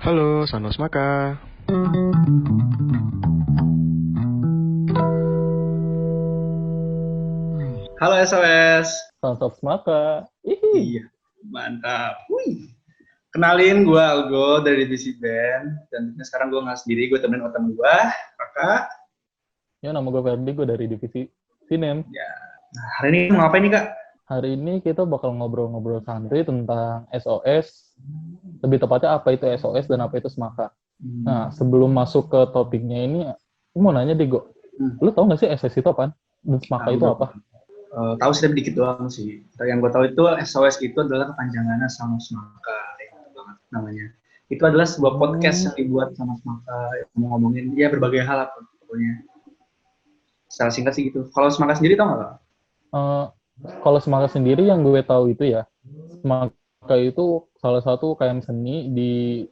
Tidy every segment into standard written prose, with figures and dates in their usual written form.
Halo, Sanos Maka. Halo SOS. Sonsok Maka. Iya, mantap. Wih. Kenalin, gue Algo dari divisi band. Dan sekarang gue nggak sendiri, gue temenin temen gue, Kakak. Ya, nama gue Ferdi, gue dari divisi Sinem. Ya. Nah, hari ini mau ngapain nih, Kak? Hari ini kita bakal ngobrol-ngobrol santai tentang SOS. Lebih tepatnya apa itu SOS dan apa itu Smaka. Nah, sebelum masuk ke topiknya ini, aku mau nanya deh, Go. Lu tau gak sih SOS itu apaan? Dan Smaka itu apa? Tahu sih, tapi dikit doang sih. Yang gue tahu itu SOS itu adalah kepanjangannya sama Smaka. Itu banget namanya. Itu adalah sebuah podcast yang dibuat sama Smaka. Yang ngomongin ya berbagai hal apa pokoknya. Secara singkat sih gitu. Kalau Smaka sendiri tau nggak, Kak? Kalau Smaka sendiri yang gue tahu itu ya, Smaka itu salah satu UKM seni di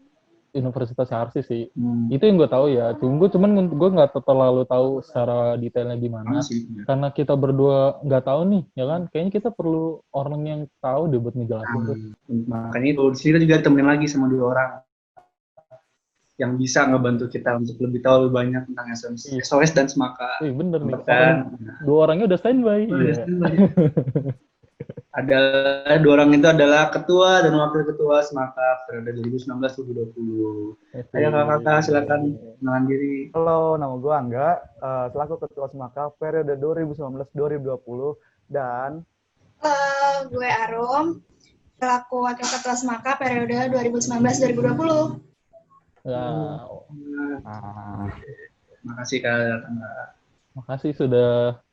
Universitas Yarsi sih. Itu yang gue tahu ya. Cuman gue nggak terlalu tahu secara detailnya gimana. Karena kita berdua nggak tahu nih, ya kan? Kayaknya kita perlu orang yang tahu deh buat ngejelasin tuh. Makanya itu di sini kita juga ditemenin lagi sama 2 orang yang bisa ngebantu kita untuk lebih tahu lebih banyak tentang SOS dan Smaka. Bener nih. Kan? 2 orangnya udah standby. Ada 2 orang itu adalah ketua dan wakil ketua Smaka periode 2019-2020. Ayo kakak silakan kenalan diri. Halo, nama gue Angga, selaku ketua Smaka periode 2019-2020 dan gue Arum, selaku wakil ketua Smaka periode 2019-2020. Wow. Makasih Kak. Makasih sudah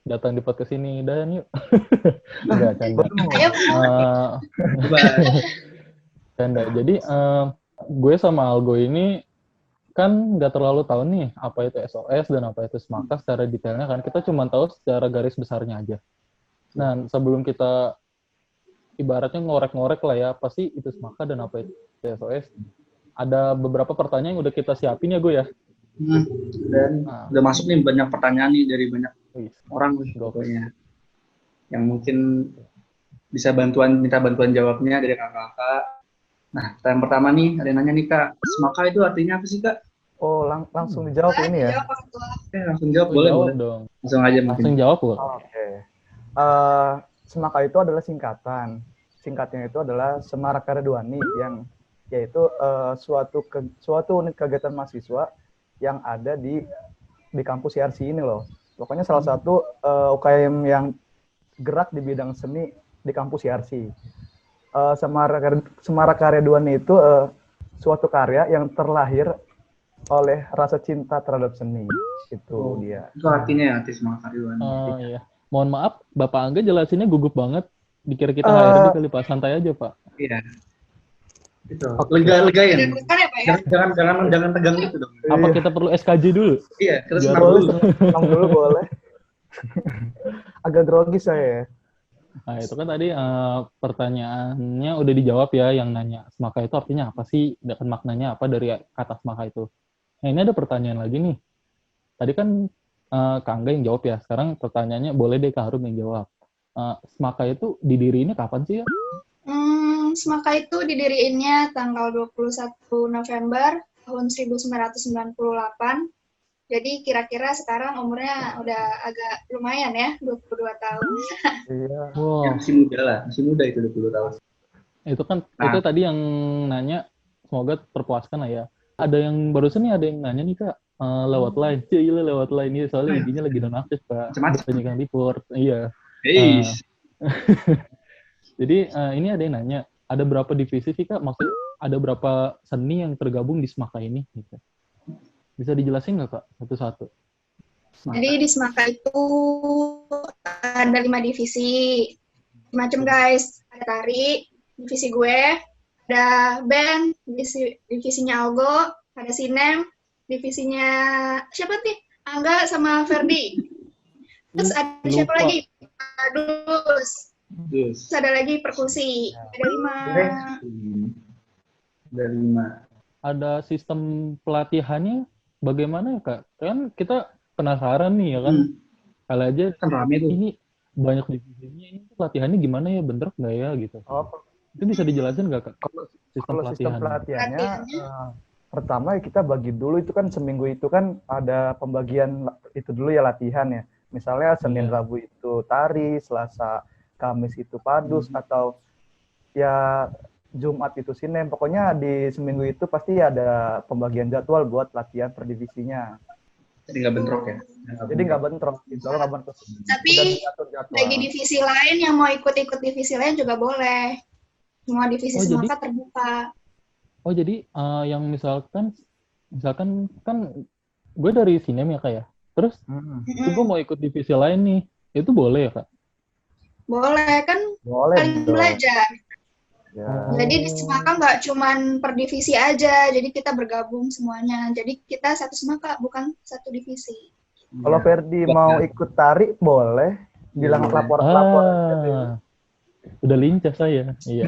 datang di podcast ini, dan yuk. Enggak, canda. Canda. Jadi gue sama Algo ini kan nggak terlalu tahu nih apa itu SOS dan apa itu Smaka secara detailnya kan. Kita cuma tahu secara garis besarnya aja. Nah, sebelum kita ibaratnya ngorek-ngorek lah ya, apa sih itu Smaka dan apa itu SOS, ada beberapa pertanyaan yang udah kita siapin ya gue ya. Dan udah masuk nih banyak pertanyaan nih dari banyak orang pokoknya yang mungkin bisa minta bantuan jawabnya dari kakak-kakak. Nah, pertanyaan pertama nih, ada yang nanya nih Kak, Smaka itu artinya apa sih Kak? Oh, langsung dijawab ini ya? Langsung jawab, boleh dong. Langsung aja mungkin. Langsung jawab boleh. Oke. Smaka itu adalah singkatan. Singkatnya itu adalah Semarak Karya Duani, yang yaitu suatu unit kegiatan mahasiswa yang ada di kampus Yarsi ini loh. Pokoknya salah satu UKM yang gerak di bidang seni di kampus Yarsi. Semarak Karya Duani itu suatu karya yang terlahir oleh rasa cinta terhadap seni. Itu dia. Itu artinya ya, arti Semarak Karya Duani. Iya. Mohon maaf, Bapak Angga jelasinnya gugup banget. Dikira kita HRD kali Pak, santai aja Pak. Iya. Itu. Lega-legain. Jangan tegang gitu dong. Apa kita perlu SKJ dulu? Iya, terus senang dulu boleh. Agak grogi saya ya. Nah, itu kan tadi pertanyaannya udah dijawab ya, yang nanya Smaka itu artinya apa sih, dan maknanya apa dari kata Smaka itu. Nah, ini ada pertanyaan lagi nih. Tadi kan Kak Angga yang jawab ya, sekarang pertanyaannya boleh deh Kak Harum yang jawab. Smaka itu didiriinnya kapan sih ya? Smaka itu didiriinnya tanggal 21 November tahun 1998. Jadi kira-kira sekarang umurnya udah agak lumayan ya, 22 tahun. Iya. Wow. Ya, masih muda lah, masih muda itu 20 tahun. Itu kan, itu tadi yang nanya, semoga terpuaskan lah ya. Ada yang barusan nih, ada yang nanya nih Kak, lewat line. Iya, lewat line ini, soalnya IG-nya lagi nonaktif Kak. Banyak yang report, iya. Jadi ini ada yang nanya, ada berapa divisi sih Kak? Maksudnya ada berapa seni yang tergabung di Smaka ini? Gitu. Bisa dijelasin nggak Kak satu-satu? Jadi di Smaka itu ada 5 divisi. Macam guys, ada tari, divisi gue, ada band, divisinya Algo, ada Sinem, divisinya siapa nih? Angga sama Ferdi. Terus ada siapa lagi? Terus ada lagi perkusi. Ada 5. Ada 5. Ada sistem pelatihannya bagaimana ya Kak? Kan kita penasaran nih ya kan. Kali aja kan rame tuh. Ini banyak divisinya, ini pelatihannya gimana ya, bener nggak ya gitu. Itu bisa dijelasin nggak, Kak? Kalau sistem pelatihannya, Pelatihannya. pertama ya kita bagi dulu itu kan seminggu itu kan ada pembagian itu dulu ya latihan ya. Misalnya Senin Iya. Rabu itu tari, Selasa Kamis itu padus atau ya Jumat itu sinem. Pokoknya di seminggu itu pasti ada pembagian jadwal buat latihan per divisinya. Jadi nggak bentrok ya? Jadi nggak bentrok, insya Allah nggak bentrok. Tapi Udah diatur jadwal. bagi divisi lain yang mau ikut-ikut divisi lain juga boleh. Semua divisi Oh, jadi- Semangka terbuka. Oh, jadi yang misalkan kan gue dari sinem ya, Kak ya. Terus itu gue mau ikut divisi lain nih. Itu boleh ya, Kak? Boleh kan Boleh saling dong. belajar. Ya. Jadi di Semangka nggak cuman per divisi aja, jadi kita bergabung semuanya. Jadi kita satu Semangka, bukan satu divisi. Kalau Ferdi mau ikut tari boleh, bilang Boleh. lapor aja. Udah lincah saya. Iya.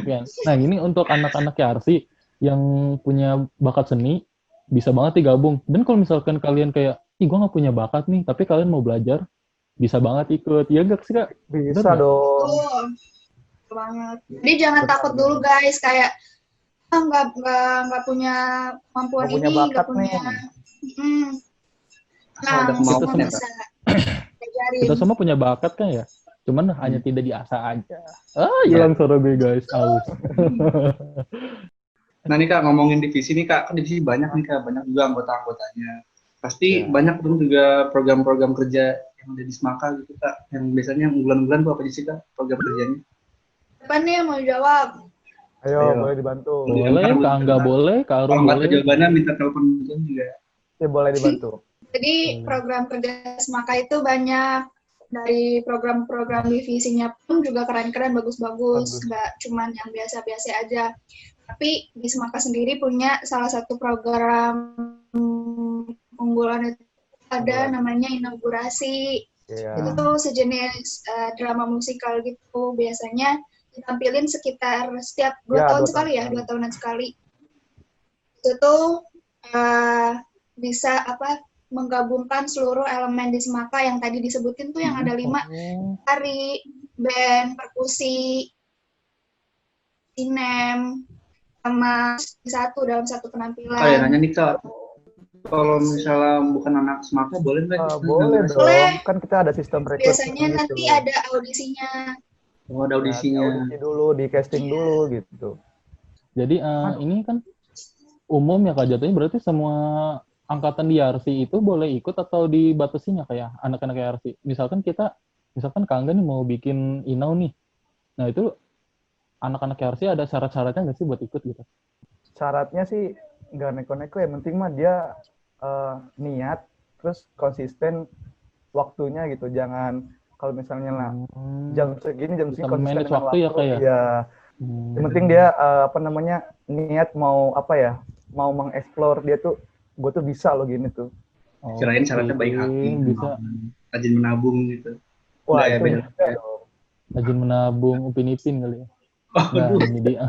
Kan. Nah, ini untuk anak-anak YRC yang punya bakat seni, bisa banget digabung. Dan kalau misalkan kalian kayak, ih gue nggak punya bakat nih, tapi kalian mau belajar, bisa banget ikut. Iya gak sih, Kak? Bisa Bener dong. Betul. Betul banget. Jadi jangan takut dulu guys, kayak nggak punya kemampuan Nggak punya ini, nggak bakat punya. nih. Asal ada Semua kemauan ya, bisa diajarin. Kita semua punya bakat kan ya? Cuman hanya tidak diasah aja. Iya. Hilang suara gue guys, aus. Nah nih Kak, ngomongin divisi nih Kak, kan divisi banyak nih Kak, banyak juga anggota-anggotanya. Pasti Ya. banyak dong juga program-program kerja yang ada di Semaka gitu Kak, yang biasanya unggulan-unggulan tuh apa aja sih Kak, program kerjanya? Siapa nih yang mau jawab? Ayo, Ayo. boleh dibantu. Boleh, Kak Angga boleh, Kak Kalau Arum nggak tahu boleh. jawabannya minta telepon juga. Ya, boleh dibantu. Jadi program kerja Semaka itu banyak, dari program-program divisinya pun juga keren-keren, bagus-bagus, Bagus. nggak cuman yang biasa-biasa aja. Tapi di Semaka sendiri punya salah satu program unggulan itu ada namanya inaugurasi. Iya. Itu tuh sejenis drama musikal gitu, biasanya ditampilin sekitar setiap 2 Ya, tahun 2 sekali ya, tahun 2 tahunan sekali. Itu tuh bisa menggabungkan seluruh elemen di Semaka yang tadi disebutin tuh yang ada 5, tari, band, perkusi, sinem, sama dalam satu penampilan. Oh ya nanya nih Kak, kalau misalnya bukan anak Semaka boleh nggak? Boleh dong. Boleh. Kan kita ada sistem rekrutmen Biasanya gitu. nanti ada audisinya. Oh ada audisinya. Audisi dulu, di casting dulu gitu. Jadi ini kan umum ya Kak, jatuhnya berarti semua angkatan di YRC itu boleh ikut atau dibatasinya kayak anak-anak YRC. Misalkan Kak Angga nih mau bikin inau nih. Nah itu anak-anak YRC ada syarat-syaratnya nggak sih buat ikut gitu? Syaratnya sih nggak neko-neko, yang penting mah dia niat, terus konsisten waktunya gitu. Jangan kalau misalnya lah jam segini Bisa konsisten manage dengan waktu ya, Kak, ya? Iya. Yang penting dia niat mau mau mengeksplor, dia tuh gue tuh bisa loh gini tuh. Kirain syaratnya baik hati, bisa rajin menabung gitu. Wah, Nggak, itu beda. bisa dong. rajin menabung, upin-ipin kali ya. Oh, Nah, aduh. ini dia.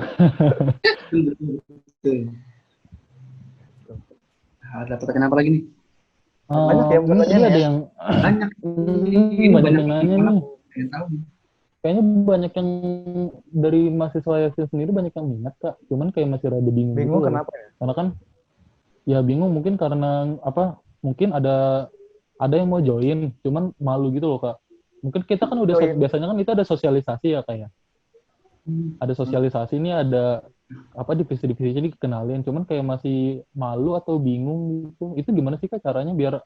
Betul. Ada pertanyaan apa lagi nih? Banyak yang Ini bertanya ada ya. yang Banyak. banyak yang nanya nih. Pengen tahu. Kayaknya banyak yang dari mahasiswa YRC sendiri banyak yang minat Kak. Cuman kayak masih rada bingung. Bingung gitu loh. kenapa ya? Karena kan ya bingung mungkin karena mungkin ada yang mau join, cuman malu gitu loh Kak. Mungkin kita kan udah Join. biasanya kan itu ada sosialisasi ya kayak. Ada sosialisasi ini ada divisi-divisinya dikenalin, cuman kayak masih malu atau bingung gitu. Itu gimana sih Kak caranya biar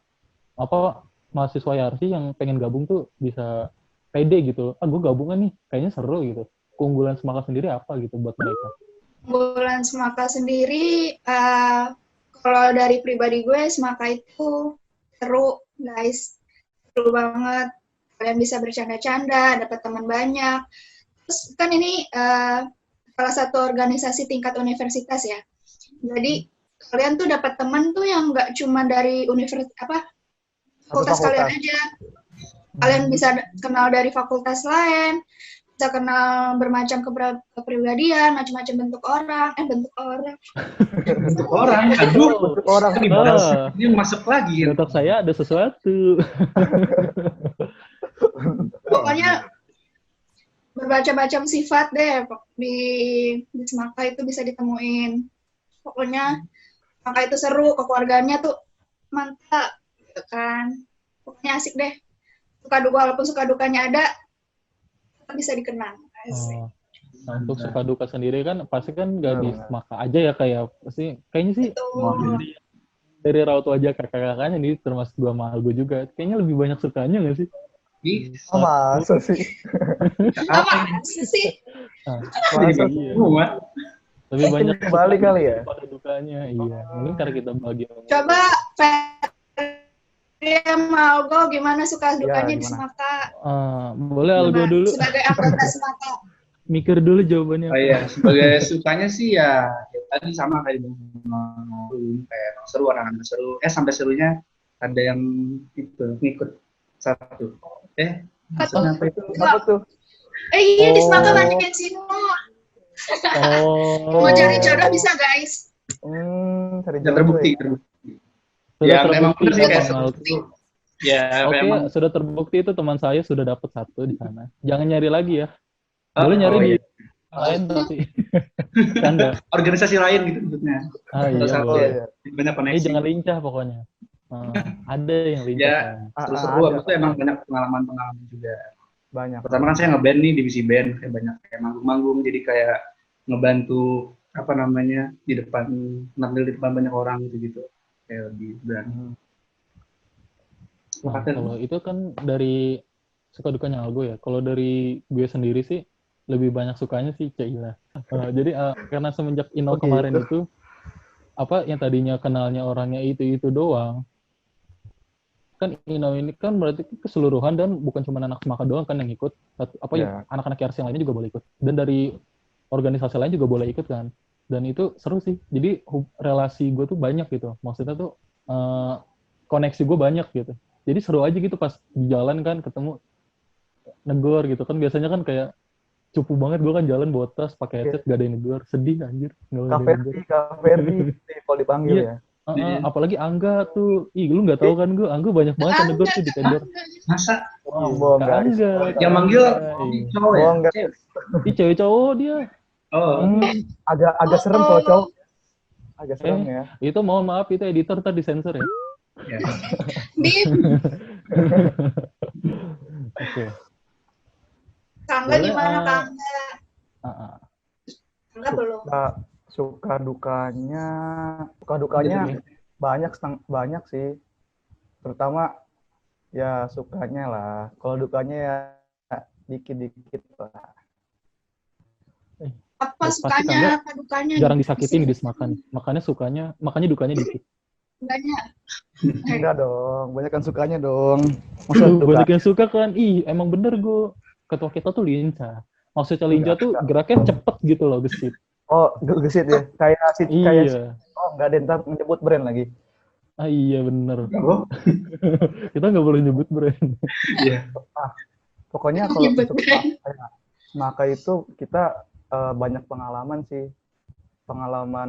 mahasiswa YRC yang pengen gabung tuh bisa pede gitu. Gue gabungan nih, kayaknya seru gitu. Keunggulan Semaka sendiri apa gitu buat mereka? Keunggulan Semaka sendiri, kalau dari pribadi gue, Semaka itu seru, guys. Seru banget. Kalian bisa bercanda-canda, dapat teman banyak. Terus kan ini salah satu organisasi tingkat universitas ya. Jadi kalian tuh dapat teman tuh yang nggak cuma dari fakultas kalian aja. Kalian bisa kenal dari fakultas lain, bisa kenal bermacam kepribadian, macam-macam bentuk orang. Bentuk orang, aduh. Bentuk orang. Ini masuk lagi. Di otak saya ada sesuatu. berbaca-baca sifat deh di Semaka itu bisa ditemuin. Pokoknya Semaka itu seru, kekeluargaannya tuh mantap gitu kan. Pokoknya asik deh. Suka duka, walaupun suka dukanya ada, tetap bisa dikenang. Asik. Nah, untuk suka duka sendiri kan pasti kan gak di Semaka aja ya, kayak pasti kayaknya sih Betul. dari raut wajah kakak-kakaknya nih, termasuk gua sama Algo juga, kayaknya lebih banyak sukanya gak sih? Ih, Masa sih? Apa sih? Masa Iya. Muat. Lebih banyak kembali kali ya? pada dukanya, iya. Mungkin karena kita bagi. Coba Ferry sama Algo gimana suka dukanya di gimana? Semaka? Boleh Algo Coba, dulu, sebagai anggota Semaka. mikir dulu jawabannya. Oh iya, sebagai sukanya sih ya tadi sama kayak kayak seru, anak-anak seru. Sampai serunya ada yang itu ngikut satu. Maksudnya apa itu? Apa tuh? Iya, di Semaka banyak yang sino. Mau cari jodoh bisa, guys. Cari Sudah jodoh terbukti, ya. terbukti. Sudah Ya, terbukti memang benar sih kayak Bang Algo. seperti ya, Oke, memang. sudah terbukti itu teman saya sudah dapat satu di sana. Jangan nyari lagi ya. Boleh nyari di iya. lain tapi canda. Organisasi lain gitu maksudnya. Iya Satu boleh. ya. Banyak koneksi. Jangan lincah pokoknya. Ada yang lincah. Ya, kan. seru-seru. Habis itu emang banyak pengalaman-pengalaman juga. Banyak. Pertama kan saya ngeband nih, divisi band, kayak banyak kayak manggung-manggung, jadi kayak ngebantu apa namanya di depan, nampil di depan banyak orang gitu, kayak lebih berani. Nah, kalau itu kan dari suka dukanya Algo ya. Kalau dari gue sendiri sih lebih banyak sukanya sih Cila. Jadi karena semenjak Ino kemarin itu apa yang tadinya kenalnya orangnya itu doang. Kan Ino ini kan berarti keseluruhan dan bukan cuma anak Semaka doang kan yang ikut. Anak-anak YRC yang lainnya juga boleh ikut. Dan dari organisasi lain juga boleh ikut kan. Dan itu seru sih. Jadi relasi gue tuh banyak gitu. Maksudnya tuh koneksi gue banyak gitu. Jadi seru aja gitu pas di jalan kan ketemu negor gitu kan. Biasanya kan kayak cupu banget gue kan jalan bawa tas pakai headset gak ada yang negor. Sedih anjir. Kak Ferdi kalau dipanggil ya. Apalagi Angga tuh, lu nggak tahu kan gue, Angga banyak banget yang negor tuh di tender. Masa? Bohong guys. Angga. Yang manggil cowok ya? Bohong guys. Ih cewek cowok dia. Agak serem kalau cowok. Agak serem ya. Itu mohon maaf itu editor tadi disensor ya. Bip. Oke. Kangga gimana Kangga? Kangga belum. Suka dukanya banyak sih. Terutama ya sukanya lah. Kalau dukanya ya dikit-dikit lah. Apa sukanya, apa dukanya? Jarang disakitin di Semaka nih. Makanya dukanya dikit. Banyak. Enggak dong, banyak kan sukanya dong. Banyak yang suka kan. Emang bener gue. Ketua kita tuh lincah. Maksudnya lincah tuh geraknya cepet gitu loh, gesit. Oh, gesit ya? Iya. Nggak ada ntar menyebut brand lagi. Iya bener. Kita nggak boleh nyebut brand. Iya. Pokoknya kalau untuk Semaka itu kita banyak pengalaman sih.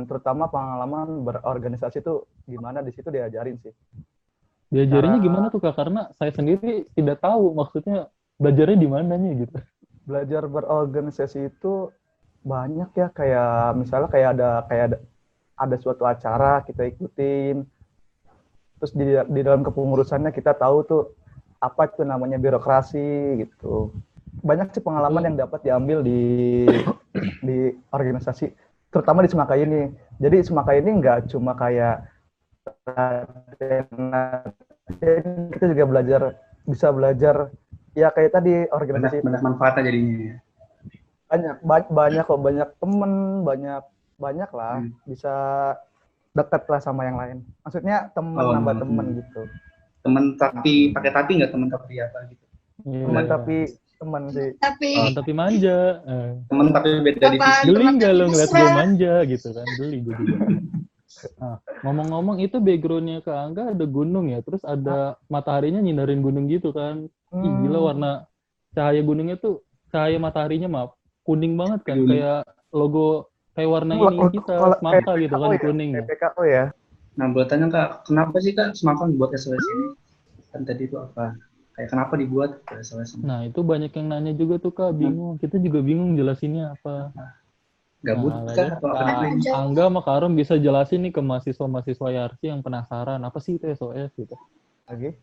Terutama pengalaman berorganisasi tuh gimana di situ diajarin sih. Diajarinnya gimana tuh Kak? Karena saya sendiri tidak tahu maksudnya belajarnya di mananya gitu. Belajar berorganisasi itu banyak ya, kayak misalnya ada suatu acara kita ikutin. Terus di dalam kepengurusannya kita tahu tuh apa itu namanya birokrasi gitu. Banyak sih pengalaman yang dapat diambil di organisasi, terutama di Semaka ini. Jadi Semaka ini nggak cuma kayak kita juga bisa belajar ya kayak tadi organisasi. Banyak manfaatnya jadinya. Banyak kok, banyak temen, banyak lah. Bisa dekat lah sama yang lain. Maksudnya nambah temen gitu. Temen tapi pakai tapi nggak, temen tapi apa gitu? Temen sih. Tapi manja. Temen tapi beda divisi. Geli nggak lo ngeliat gue manja gitu kan? Geli gue juga. Nah, ngomong-ngomong itu backgroundnya ke Angga ada gunung ya, terus ada mataharinya nyindarin gunung gitu kan. Gila warna cahaya gunungnya tuh, cahaya mataharinya kuning banget kan, kayak logo, kayak warna ini kita, Semaka gitu kan, kuning. PKO ya. Nah, buat tanya Kak, kenapa sih Kak Semaka buat SOS ini? Kan tadi itu apa? Kayak kenapa dibuat SOS? Nah, itu banyak yang nanya juga tuh Kak, bingung. Kita juga bingung jelasinnya apa. Gabut Nah, kan lalu atau apa Kak namanya? Angga sama Kak Arum bisa jelasin nih ke mahasiswa-mahasiswa Yarsi yang penasaran, apa sih itu SOS gitu. Lagi?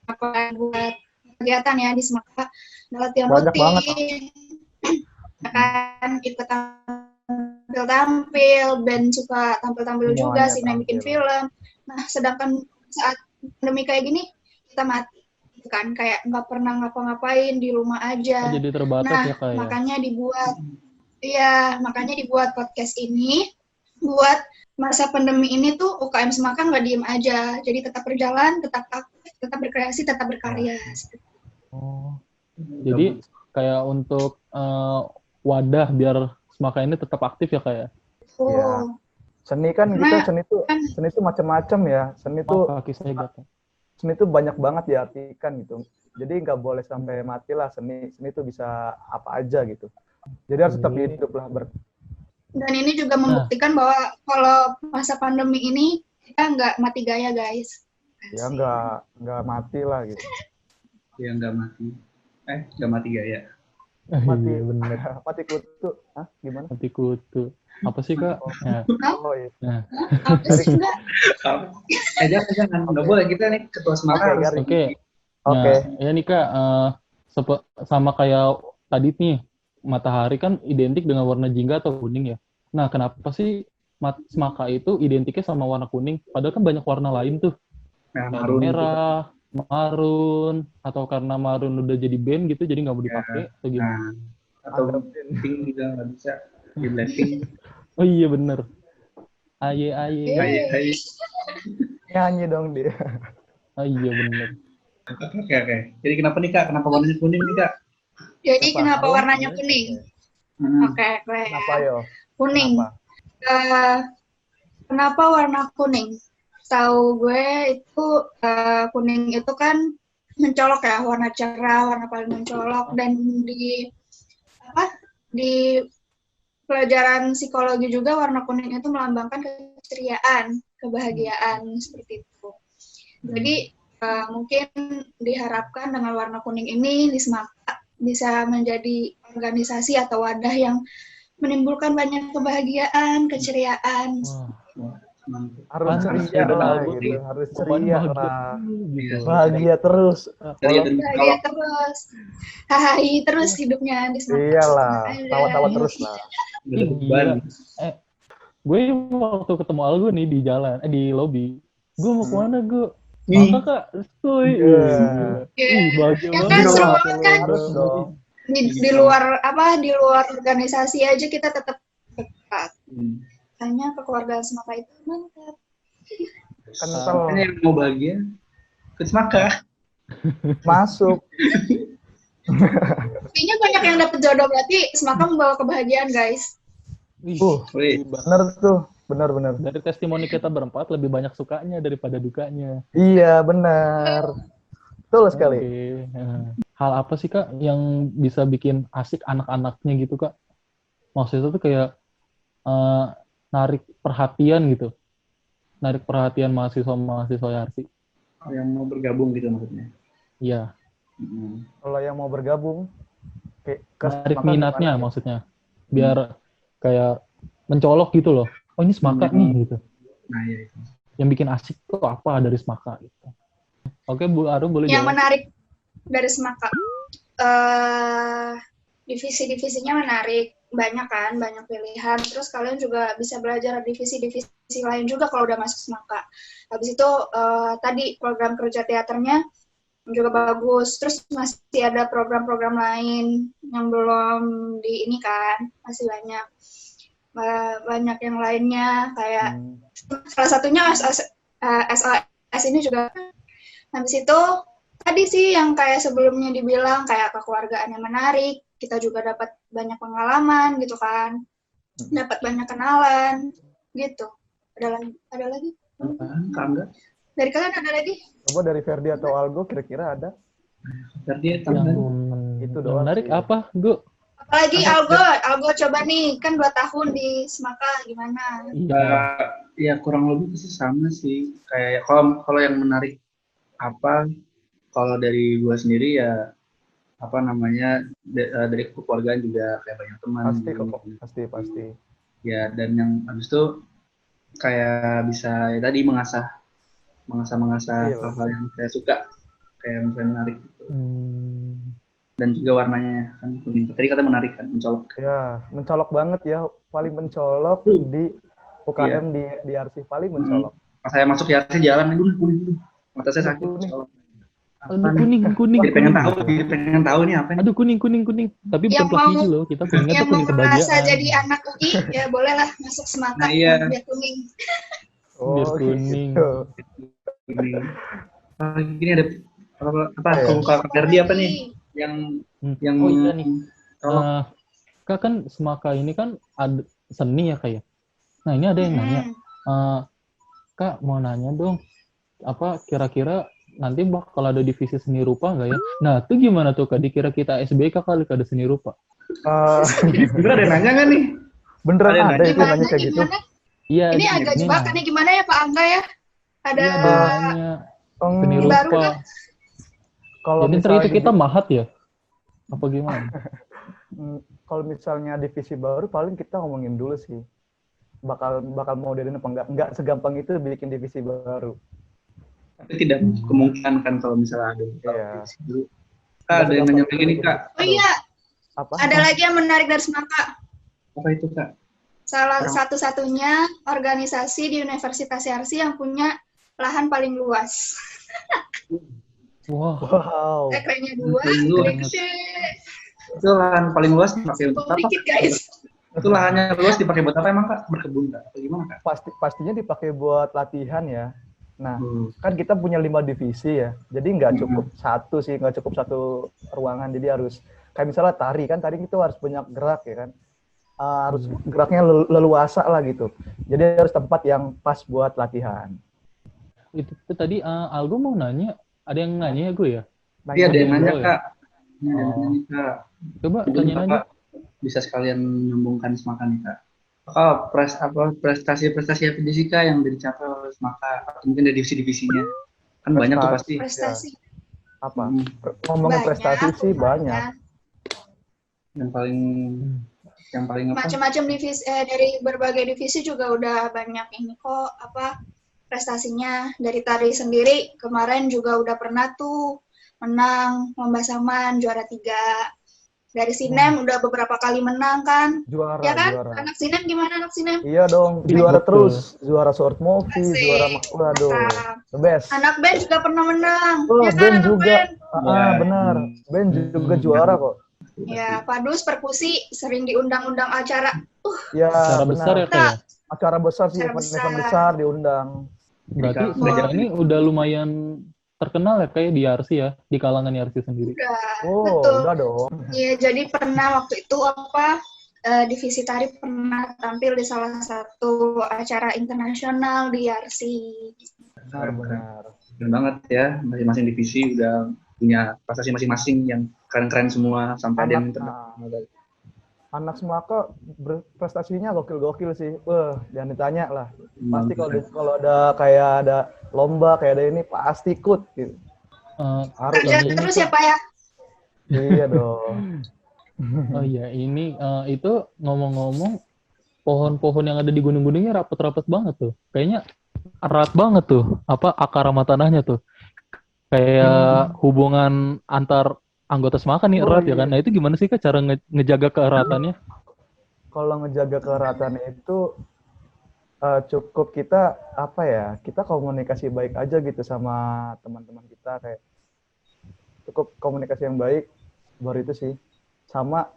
Apa buat kegiatan ya di Semaka, latihan Banyak banget. rutin, ya kan ikut tampil-tampil, band suka tampil-tampil juga, Semuanya sih bikin tampil. film. Nah, sedangkan saat pandemi kayak gini, kita mati, gitu kan, kayak nggak pernah ngapa-ngapain, di rumah Oh, aja. jadi terbatas Nah, ya Kak ya. makanya dibuat podcast ini, buat masa pandemi ini tuh UKM Semaka nggak diem aja, jadi tetap berjalan, tetap aktif, tetap berkreasi, tetap berkarya. Oh. Jadi kayak untuk wadah biar Semaka ini tetap aktif ya Kak ya. Oh, Seni kan Karena- kita seni itu macam-macam ya. Seni itu Maaf kaki saya gatal. seni itu banyak banget diartikan gitu. Jadi nggak boleh sampai mati lah seni. Seni itu bisa apa aja gitu. Jadi harus tetap hidup lah. dan ini juga membuktikan bahwa kalau masa pandemi ini kita nggak mati gaya, guys. Ya nggak mati lah gitu. Ya nggak mati. Nggak mati gaya. Mati Iya bener. mati kutu. Hah? Gimana? Mati kutu. Apa sih Kak? Ya. Oh iya. Apa sih enggak? Jangan. Nggak boleh, kita nih ketua Semaka. Oke, Gary. Oke. Oke. Nah, ya nih Kak, sama kayak tadi nih, matahari kan identik dengan warna jingga atau kuning ya. Nah, kenapa sih Semaka itu identiknya sama warna kuning? Padahal kan banyak warna lain tuh. Nah, Kayak marun merah, marun, atau karena marun udah jadi band gitu, jadi nggak mau dipakai atau gimana? Nah, atau pink juga nggak bisa. Di Blackpink. Oh iya bener. Aye. Hai. Nyanyi dong dia. Oh iya bener. Oke. Jadi kenapa nih Kak? Kenapa warnanya kuning nih Kak? Jadi kenapa Harum? warnanya kuning? Oke. Kenapa yo? Kuning. Kenapa? Kenapa warna kuning? Tahu gue itu kuning itu kan mencolok ya, warna cerah, warna paling mencolok, dan di pelajaran psikologi juga warna kuning itu melambangkan keceriaan, kebahagiaan seperti itu. Jadi mungkin diharapkan dengan warna kuning ini di Semaka bisa menjadi organisasi atau wadah yang menimbulkan banyak kebahagiaan, keceriaan. Harus Pantes ceria ya, lah Algo gitu. nih. Harus Pokoknya ceria bahagia lah. gitu. Bahagia terus. Bahagia terus. Hai terus hidupnya di Semaka. Iyalah, tawa-tawa terus lah. Ih, gila. Gue waktu ketemu Algo nih di jalan, di lobby. Gue mau kemana gue? Maka Kak, restuy. Bahagia Ya kan banget. seru banget kan? Harus dong. Di luar organisasi aja kita tetap dekat. Hanya kekeluargaan Semaka itu mantap. Kental. Yang mau bahagia ke Semaka. Masuk. Kayaknya banyak yang dapat jodoh, berarti Semaka membawa kebahagiaan, guys. Wih. Bener tuh. Bener. Dari testimoni kita berempat lebih banyak sukanya daripada dukanya. Iya, bener. Betul sekali. Oke. Hal apa sih Kak yang bisa bikin asik anak-anaknya gitu Kak? Maksudnya tuh kayak narik perhatian gitu. Narik perhatian mahasiswa Yarsi. Yang mau bergabung gitu maksudnya. Iya. Kalau yang mau bergabung, Narik minatnya maksudnya. Biar kayak mencolok gitu loh. Oh ini Semaka nih gitu. Nah iya itu. Yang bikin asik tuh apa dari Semaka gitu. Oke, Bu Arum boleh Yang jawab. menarik dari Semaka, divisi-divisinya menarik, banyak pilihan. Terus kalian juga bisa belajar divisi-divisi lain juga kalau udah masuk Semaka. Habis itu tadi program kerja teaternya juga bagus. Terus masih ada program-program lain yang belum di ini kan, masih banyak yang lainnya kayak salah satunya SOS ini juga. Habis itu tadi sih yang kayak sebelumnya dibilang kayak kekeluargaan yang menarik, kita juga dapat banyak pengalaman gitu kan, dapat banyak kenalan gitu. Ada lagi? Enggak. Dari kalian ada lagi? Coba dari Ferdi atau Algo kira-kira ada? Ferdi Itu doang menarik sih. apa, Gu? Apalagi Algo coba nih, kan 2 tahun di Semaka, gimana? Ya kurang lebih sih sama sih. Kayak kalau yang menarik apa? kalau dari gue sendiri ya apa namanya dari keluargaan juga kayak banyak teman. Pasti kok, pasti. Ya, dan yang habis itu kayak bisa ya tadi mengasah Iya. hal-hal yang saya suka, kayak misalnya menarik gitu. Dan juga warnanya kan kuning. Tadi kata menarik kan, mencolok. Ya, mencolok banget ya, paling mencolok di UKM di Arsih, paling mencolok. Pas saya masuk ya saya jalan kuning. Mata saya sakit mencolok. Aduh, kuning. Jadi pengen tahu nih apa nih. Aduh, kuning. Tapi bukan pelat hijau loh. Kita kuningnya tuh Yang kuning mau merasa kebahagiaan. jadi anak UI, ya bolehlah masuk Semaka, Nah, iya. biar kuning. Biar kuning. Gitu. Gini ada apa kalau Ferdi apa nih yang Oh iya nih. colok. Kak kan Semaka ini kan ada seni ya kayak. Nah ini ada yang nanya, Kak mau nanya dong, apa kira-kira nanti bakal ada divisi seni rupa nggak ya? Nah itu gimana tuh Kak? Dikira kita SBK kali ada seni rupa? Bener ada yang nanya nggak nih? Beneran Ada ada itu nanya kayak gitu? Gimana? Iya. Ini agak jebakannya gimana ya Pak Angga ya? Ada Iya, ada yang nanya seni ini baru rupa. kan? Kalau Jadi ntar itu misalnya kita mahat ya? Apa gimana? kalau misalnya divisi baru paling kita ngomongin dulu sih. Bakal mau dari apa enggak? Enggak segampang itu bikin divisi baru. Tapi tidak kemungkinan kan kalau misalnya ada. Iya. Kak, ada yang nanya lagi nih Kak. Oh iya, Apa? ada lagi yang menarik dari Semaka. Apa itu Kak? Salah satu-satunya organisasi di Universitas Yarsi yang punya lahan paling luas. Wow. Ekrenya 2, gede. Itu lahan paling luas dipakai untuk apa? Dikit guys. Itu lahannya luas dipakai buat apa emang Kak? Berkebun Kak? Atau gimana Kak? Pastinya dipakai buat latihan ya. Nah, kan kita punya 5 divisi ya. Jadi nggak cukup satu sih, nggak cukup satu ruangan. Jadi harus kayak misalnya tari kan, tari itu harus banyak gerak ya kan. Harus geraknya leluasa lah gitu. Jadi harus tempat yang pas buat latihan. Itu tadi Aldo mau nanya, ada yang nanya ya gue ya? Iya ada yang nanya ya? Kak. Iya ada yang nanya Kak. Coba Mungkin tanya aja. Bapak bisa sekalian menyambungkan Semaka nih Kak. Oh, prestasi fisika yang dicapai oleh Semaka atau mungkin dari divisi-divisinya kan banyak tuh pasti. Prestasi. Apa? Ngomongin prestasi sih banyak. Yang paling apa? Macam-macam divisi dari berbagai divisi juga udah banyak ini kok apa prestasinya. Dari tari sendiri kemarin juga udah pernah tuh menang lomba saman juara 3. Dari Sinem udah beberapa kali menang kan? Juara, ya kan? juara. Anak Sinem gimana anak Sinem? Iya dong, juara terus. Juara short movie, Asik. juara waduh, the best. Anak band juga pernah menang. Oh, ya kan, band anak juga. band? Benar. Band juga juara kok. Ya, Padus perkusi sering diundang-undang acara. Ya, Secara benar. besar ya kayak. Acara besar sih, Acara event besar diundang. Berarti Semaka ini udah lumayan terkenal ya kayak di Yarsi ya, di kalangan Yarsi sendiri. Betul. Udah dong. Iya, jadi pernah waktu itu divisi tari pernah tampil di salah satu acara internasional di Yarsi. Benar. Keren banget ya, masing-masing divisi udah punya prestasi masing-masing yang keren-keren semua sampai ada yang internasional. Anak Semaka prestasinya gokil-gokil sih. Jangan ditanya lah. Pasti kalau ada kayak ada lomba kayak ada ini pasti ikut gitu. Harus terus ya Pak ya. Iya dong. Oh iya, ini itu ngomong-ngomong pohon-pohon yang ada di gunung-gunungnya rapat-rapat banget tuh. Kayaknya erat banget tuh, apa akar sama tanahnya tuh. Kayak hubungan antar anggota Semaka nih erat ya kan. Nah itu gimana sih Kak cara ngejaga keeratannya? Kalau ngejaga keeratan itu cukup kita apa ya? Kita komunikasi baik aja gitu sama teman-teman kita kayak cukup komunikasi yang baik baru itu sih. Sama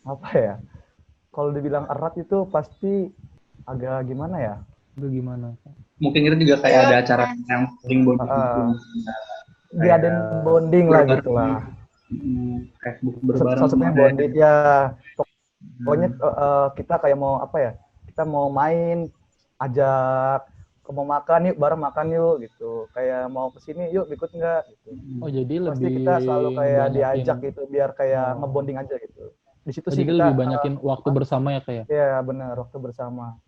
apa ya? Kalau dibilang erat itu pasti agak gimana ya? Itu gimana? Mungkin itu juga kayak ada acara yang saling bonding. Diadain bonding lah gitu lah. Kayak berbareng. Salah satunya bonding ya. Pokoknya kita kayak mau apa ya? Kita mau main, ajak mau makan yuk, bareng makan yuk gitu. Kayak mau kesini yuk ikut nggak? Gitu. Oh jadi pasti lebih kita selalu kayak banyakin, diajak gitu biar kayak ngebonding aja gitu. Di situ sih jadi kita lebih banyakin waktu bersama ya kayak. Iya benar, waktu bersama.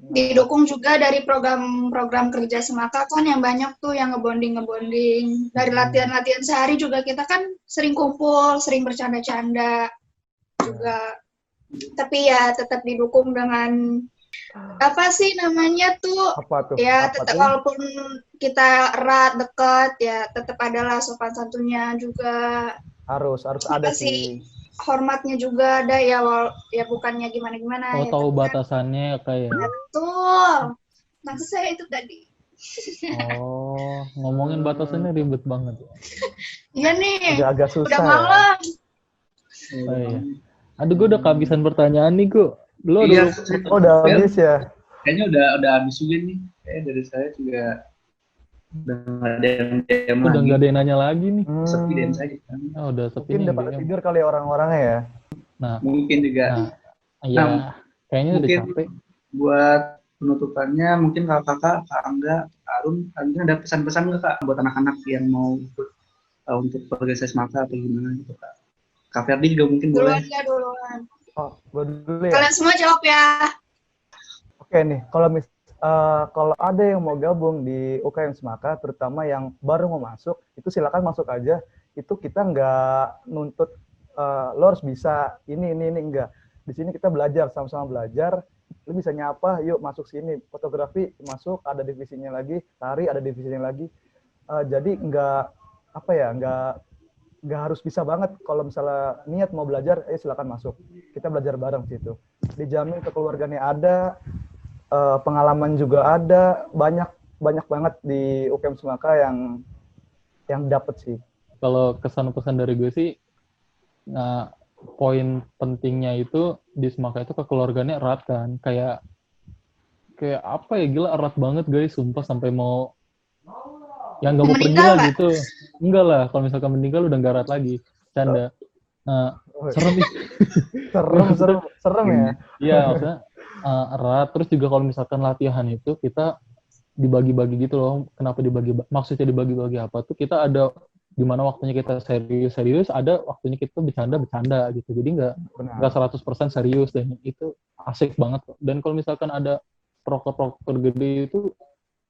Didukung juga dari program-program kerja Semaka kan yang banyak tuh yang ngebonding. Dari latihan-latihan sehari juga kita kan sering kumpul, sering bercanda-canda juga. Tapi ya tetap didukung dengan apa sih namanya tuh? Apa tuh? Ya Apa tetap tuh? walaupun kita erat dekat ya tetap adalah sopan santunnya juga. Harus Apa ada sih? sih. Hormatnya juga ada ya, ya bukannya gimana-gimana Oh, ya. tahu Tapi kan batasannya kayak. betul. Maksud saya itu tadi. Oh, ngomongin batasannya ribet banget. Iya nih. Agak susah Udah ya. malam. Oh iya. Aduh, gue udah kehabisan pertanyaan nih, gue. Lo Iya, Oh, udah habis ya. kayaknya udah habis juga nih. Kayak dari saya juga udah nggak ada yang DM udah lagi. nggak ada yang nanya lagi nih. Sepi DM saja kan. Oh, udah sepi Mungkin nih. udah pada DM. tidur kali orang-orangnya ya. Nah, Mungkin juga. iya. Kayaknya udah Mungkin capek. buat penutupannya mungkin kakak-kakak, Kak Angga, Kak Arun, ada pesan-pesan nggak Kak buat anak-anak yang mau ikut untuk organisasi Semaka atau gimana gitu Kak? Kak Ferdi juga mungkin boleh. Duluan. Oh, gue dulu ya. Kalian semua jawab ya. Oke nih, kalau ada yang mau gabung di UKM Semaka, terutama yang baru mau masuk, itu silakan masuk aja. Itu kita nggak nuntut lo harus bisa ini enggak. Di sini kita belajar, sama-sama belajar. Lo bisa nyapa, yuk masuk sini. Fotografi masuk, ada divisinya lagi. Tari ada divisinya lagi. Jadi nggak harus bisa banget. Kalau misalnya niat mau belajar, silakan masuk. Kita belajar bareng situ. Dijamin kekeluarganya ada. Pengalaman juga ada, banyak banget di UKM Semaka yang dapat sih. Kalau kesan-pesan dari gue sih, nah poin pentingnya itu di Semaka itu kekeluarganya erat kan, kayak apa ya, gila erat banget guys, sumpah sampai mau yang nggak mau pergi lah gitu. Enggak lah, kalau misalkan meninggal udah nggak erat lagi, canda. Nah, serem nih. serem ya. Iya, maksudnya erat. Terus juga kalau misalkan latihan itu kita dibagi-bagi gitu loh. Kenapa dibagi? Maksudnya dibagi-bagi apa tuh? Kita ada di mana waktunya kita serius, ada waktunya kita bercanda gitu. Jadi nggak 100% serius, dan itu asik banget. Dan kalau misalkan ada proker gede itu,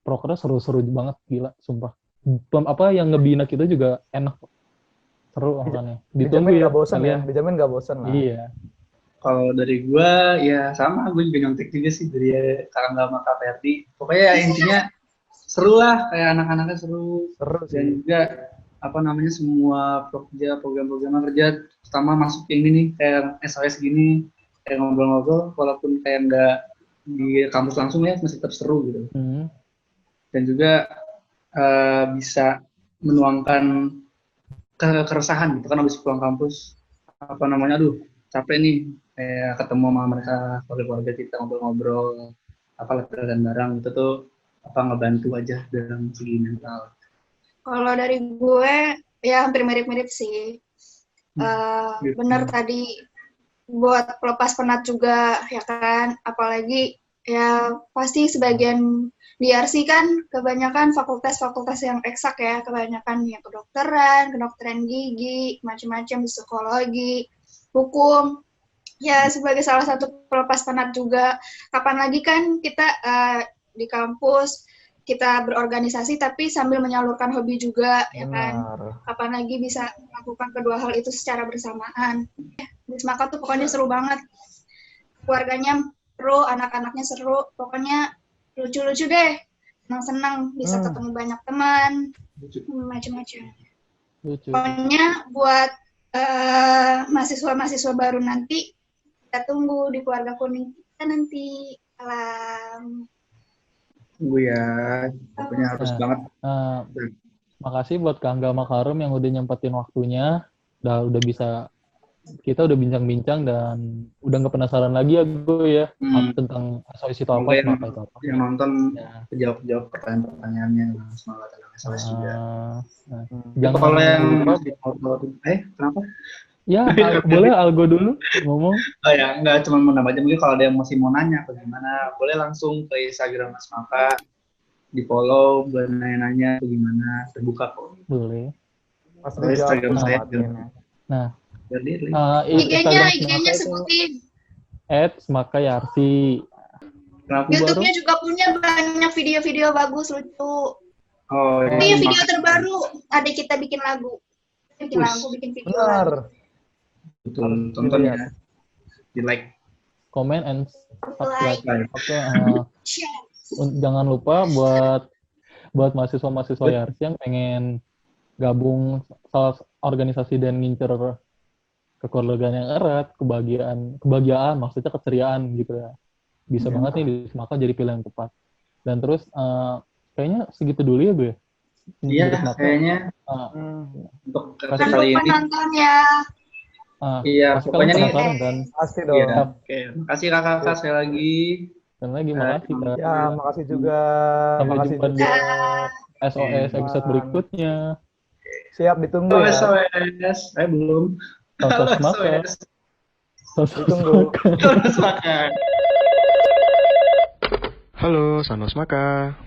prokernya seru-seru banget, gila, sumpah. Apa yang ngebina kita juga enak, seru makanya. Ditunggu ya, dijamin nggak bosan lah. Iya. Kalau dari gue ya sama, gue juga nyontek juga sih dari Kak Angga sama Kak Ferdi. Pokoknya ya intinya seru lah, kayak anak-anaknya seru sih. Dan juga semua program-program kerja, pertama masuk yang ini nih, kayak SOS gini, kayak ngobrol-ngobrol, walaupun kayak nggak di kampus langsung ya, masih tetap seru gitu. Dan juga bisa menuangkan keresahan gitu kan, habis pulang kampus, capek nih, kayak ketemu sama mereka, keluarga kita, ngobrol-ngobrol, latihan bareng, itu tuh ngebantu aja dalam segi mental. Kalau dari gue ya hampir mirip-mirip sih. Benar tadi, buat pelepas penat juga ya kan, apalagi ya pasti sebagian di RC kan kebanyakan fakultas-fakultas yang eksak ya, kebanyakan yang kedokteran gigi, macam-macam, psikologi, hukum. Ya sebagai salah satu pelepas penat juga. Kapan lagi kan kita di kampus kita berorganisasi tapi sambil menyalurkan hobi juga, ya kan? Kapan lagi bisa melakukan kedua hal itu secara bersamaan. Di Semaka tuh pokoknya seru banget. Keluarganya seru, anak-anaknya seru, pokoknya lucu-lucu deh. Senang-senang, bisa ketemu banyak teman, macam-macam. Pokoknya buat mahasiswa-mahasiswa baru nanti, kita tunggu di keluarga kuning kita nanti. Salam. Tunggu ya, pokoknya harus banget. Makasih buat Kak Angga sama Kak Arum yang udah nyempetin waktunya, udah bisa, kita udah bincang-bincang dan udah nggak penasaran lagi ya gue ya tentang SOS itu apa, Semaka itu apa. Yang nonton jawab pertanyaan-pertanyaannya, semoga tenang SOS juga. Jangan kalau yang kenapa? Ya, boleh Algo dulu ngomong. Oh ya, enggak, cuma mau nambah aja, mungkin kalau ada yang masih mau nanya bagaimana, boleh langsung ke Instagram Semaka, di follow, boleh nanya-nanya bagaimana, terbuka kok. Boleh. Instagram saya. Nah, IG-nya sebutin. @SemakaYarsi. Kenapa? YouTube-nya juga punya banyak video-video bagus, lucu. Oh, Ini video terbaru, adik kita bikin lagu. Bikin Wih, lagu, bikin video. Benar. Betul, tonton ya. Di like. Comment and subscribe. Like. Oke, Share. jangan lupa buat mahasiswa-mahasiswa YRC yang pengen gabung salah organisasi dan ngincer kekeluargaan yang erat, kebahagiaan, maksudnya keceriaan gitu ya. Bisa banget nih di Smaka jadi pilihan yang tepat. Dan terus kayaknya segitu dulu ya, gue. Iya, kayaknya untuk Jangan kali lupa ini. nonton ya. Iya, pasti pokoknya kalian nih. penasaran kan? Pasti Iya. dong. Oke, makasih kakak sekali lagi. Dan lagi makasih Kak. Ya, makasih juga. Sampai Makasih jumpa di juga. SOS episode berikutnya. Siap ditunggu Halo ya. SOS. Belum. Halo Sos Maka. SOS. Sos Ditunggu. Maka. Halo Maka. Halo, Sanos Maka.